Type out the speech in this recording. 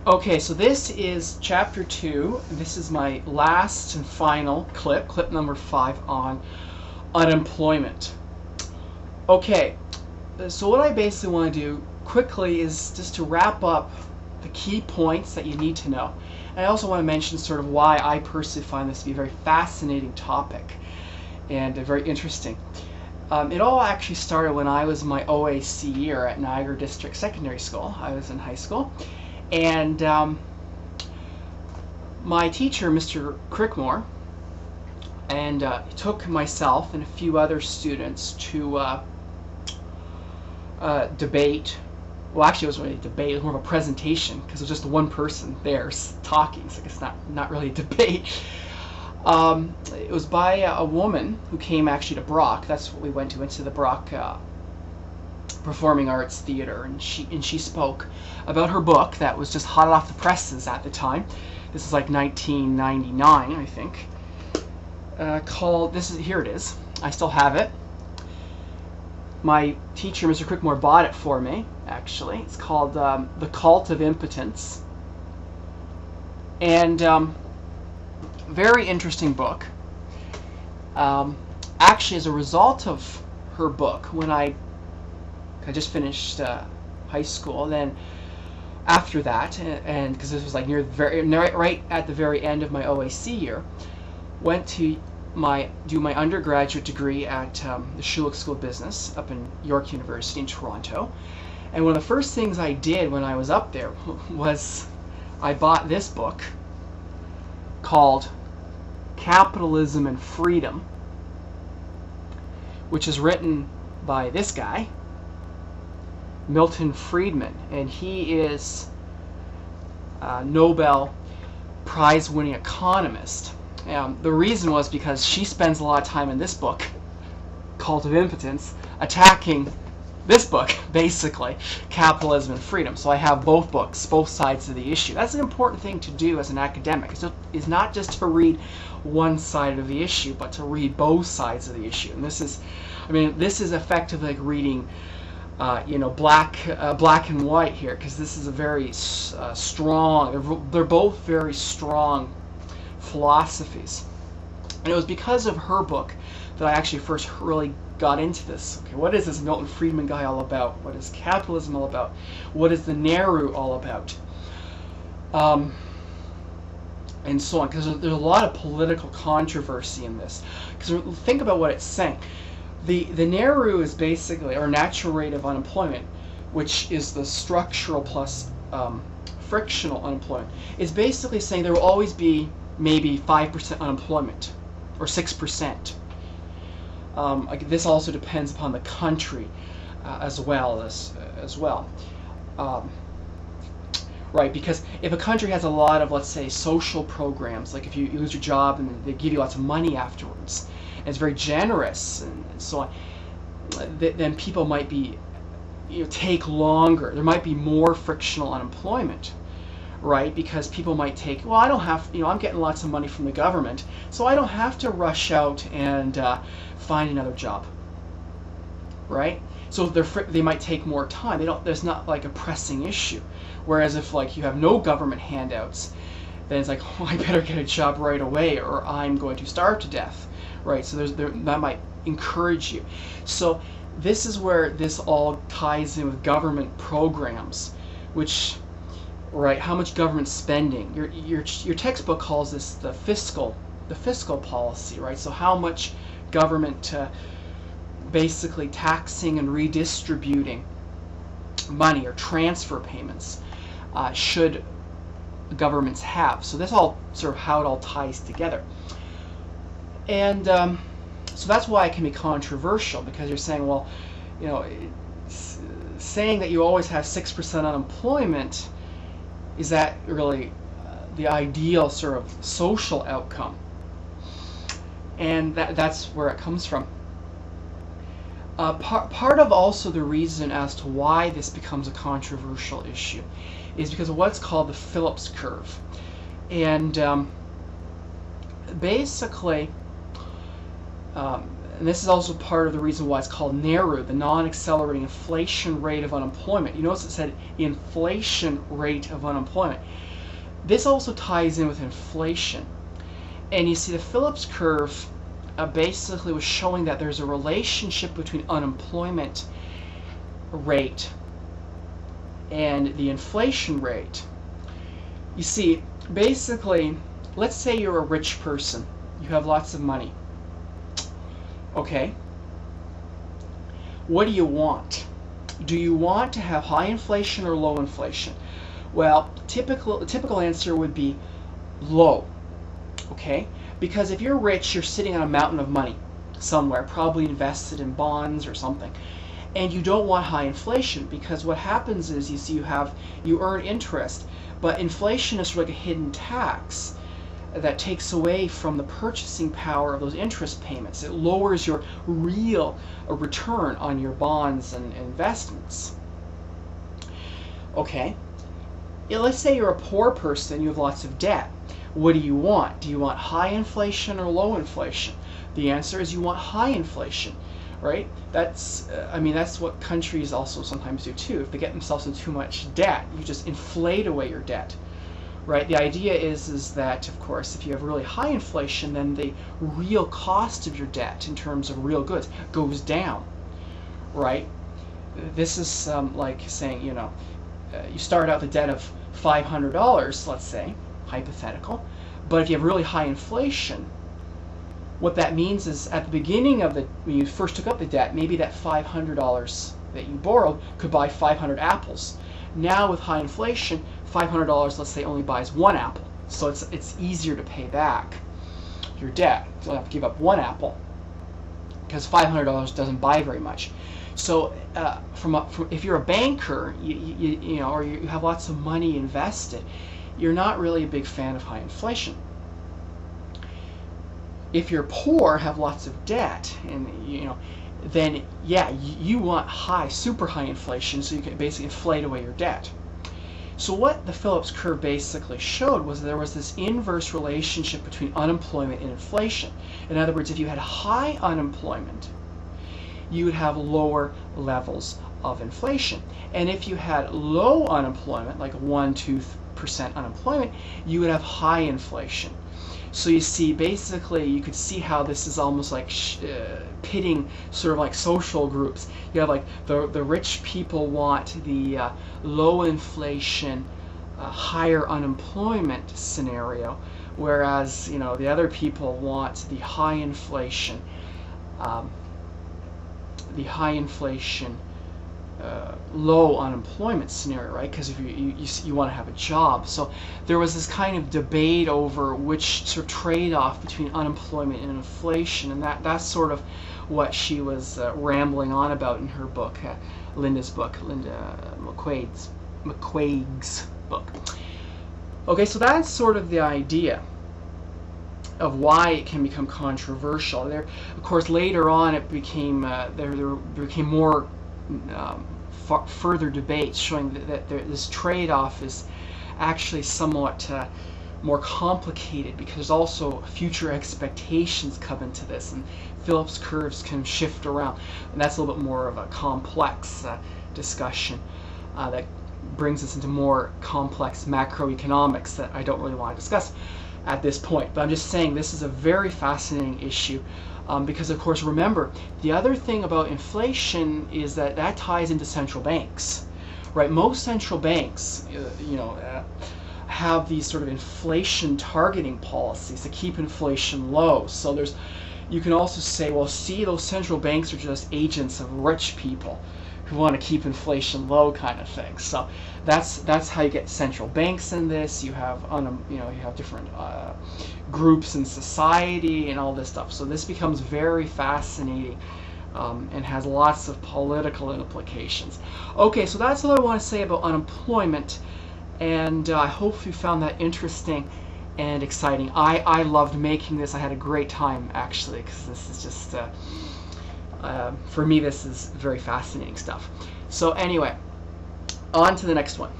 Okay, so this is chapter 2. This is my last and final clip number 5 on unemployment. Okay, so what I basically want to do quickly is just to wrap up the key points that you need to know. And I also want to mention sort of why I personally find this to be a very fascinating topic and very interesting. It all actually started when I was in my OAC year at NAIRU District Secondary School. I was in high school. And my teacher, Mr. Crickmore, and he took myself and a few other students to debate. Well, actually, it wasn't really a debate. It was more of a presentation because it was just one person there talking. So it's not really a debate. It was by a woman who came actually to Brock. That's what we went to. Went to the Brock Performing Arts Theater, and she spoke about her book that was just hot off the presses at the time. This is like 1999, I think. Called here it is. I still have it. My teacher, Mr. Crickmore, bought it for me. Actually, it's called The Cult of Impotence, and very interesting book. Actually, as a result of her book, when I just finished high school. Then after that, and because this was like right at the very end of my OAC year, went to do my undergraduate degree at the Schulich School of Business up in York University in Toronto. And one of the first things I did when I was up there was I bought this book called Capitalism and Freedom, which is written by this guy, Milton Friedman, and he is a Nobel Prize-winning economist. The reason was because she spends a lot of time in this book, Cult of Impotence, attacking this book, basically, Capitalism and Freedom. So I have both books, both sides of the issue. That's an important thing to do as an academic. It's not just to read one side of the issue, but to read both sides of the issue. And this is effectively like reading black and white here, because this is a very strong. They're both very strong philosophies, and it was because of her book that I actually first really got into this. Okay, what is this Milton Friedman guy all about? What is capitalism all about? What is the NAIRU all about? And so on, because there's a lot of political controversy in this. Because think about what it's saying. The NAIRU is basically, or natural rate of unemployment, which is the structural plus frictional unemployment, is basically saying there will always be maybe 5% unemployment, or 6%. This also depends upon the country as well. Right, because if a country has a lot of, let's say, social programs, like if you lose your job and they give you lots of money afterwards, and it's very generous and so on, then people might be, take longer. There might be more frictional unemployment, right? Because people might take, well, I don't have, I'm getting lots of money from the government, so I don't have to rush out and find another job, right? So they might take more time. There's not like a pressing issue. Whereas if like you have no government handouts, then it's like, oh, I better get a job right away or I'm going to starve to death, right? So that might encourage you. So this is where this all ties in with government programs, which, right, how much government spending. Your textbook calls this the fiscal policy, right? So how much government basically taxing and redistributing money or transfer payments should governments have. So that's all sort of how it all ties together. And so that's why it can be controversial, because you're saying, well, saying that you always have 6% unemployment, is that really the ideal sort of social outcome? And that's where it comes from. Part of also the reason as to why this becomes a controversial issue is because of what's called the Phillips curve. And basically, and this is also part of the reason why it's called NAIRU, the non-accelerating inflation rate of unemployment. You notice it said inflation rate of unemployment. This also ties in with inflation. And you see the Phillips curve basically was showing that there's a relationship between unemployment rate and the inflation rate. You see, basically, let's say you're a rich person. You have lots of money. Okay. What do you want? Do you want to have high inflation or low inflation? Well, the typical answer would be low. Okay? Because if you're rich, you're sitting on a mountain of money somewhere, probably invested in bonds or something. And you don't want high inflation, because what happens is you earn interest, but inflation is sort of like a hidden tax that takes away from the purchasing power of those interest payments. It lowers your real return on your bonds and investments. Okay? Let's say you're a poor person, you have lots of debt. What do you want? Do you want high inflation or low inflation? The answer is you want high inflation, right? That's what countries also sometimes do too. If they get themselves into too much debt, you just inflate away your debt, right? The idea is that, of course, if you have really high inflation, then the real cost of your debt in terms of real goods goes down, right? This is like saying, you start out the debt of $500, let's say, hypothetical, but if you have really high inflation, what that means is at the beginning of when you first took up the debt, maybe that $500 that you borrowed could buy 500 apples. Now with high inflation, $500, let's say, only buys one apple. So it's easier to pay back your debt. You don't have to give up one apple because $500 doesn't buy very much. So if you're a banker, or you have lots of money invested, you're not really a big fan of high inflation. If you're poor, have lots of debt, and then yeah, you want super high inflation, so you can basically inflate away your debt. So what the Phillips curve basically showed was there was this inverse relationship between unemployment and inflation. In other words, if you had high unemployment, you would have lower levels of inflation. And if you had low unemployment, like 1-2% unemployment, you would have high inflation. So you see, basically, you could see how this is almost like pitting sort of like social groups. You have like the rich people want the low inflation, higher unemployment scenario, whereas the other people want the high inflation, low unemployment scenario, right? Because if you want to have a job. So there was this kind of debate over which sort of trade-off between unemployment and inflation, and that's sort of what she was rambling on about in her book, Linda McQuaig's book. Okay, so that's sort of the idea of why it can become controversial. There, of course, later on it became there became more further debates showing that this trade-off is actually somewhat more complicated, because there's also future expectations come into this, and Phillips curves can shift around, and that's a little bit more of a complex discussion that brings us into more complex macroeconomics that I don't really want to discuss at this point. But I'm just saying this is a very fascinating issue. Because, of course, remember, the other thing about inflation is that ties into central banks, right? Most central banks, have these sort of inflation targeting policies to keep inflation low. So you can also say, well, see, those central banks are just agents of rich people who want to keep inflation low, kind of thing. So that's how you get central banks in this. You have you have different groups in society and all this stuff. So this becomes very fascinating and has lots of political implications. Okay, so that's all I want to say about unemployment, and I hope you found that interesting and exciting. I loved making this. I had a great time, actually, because this is just for me, this is very fascinating stuff. So anyway, on to the next one.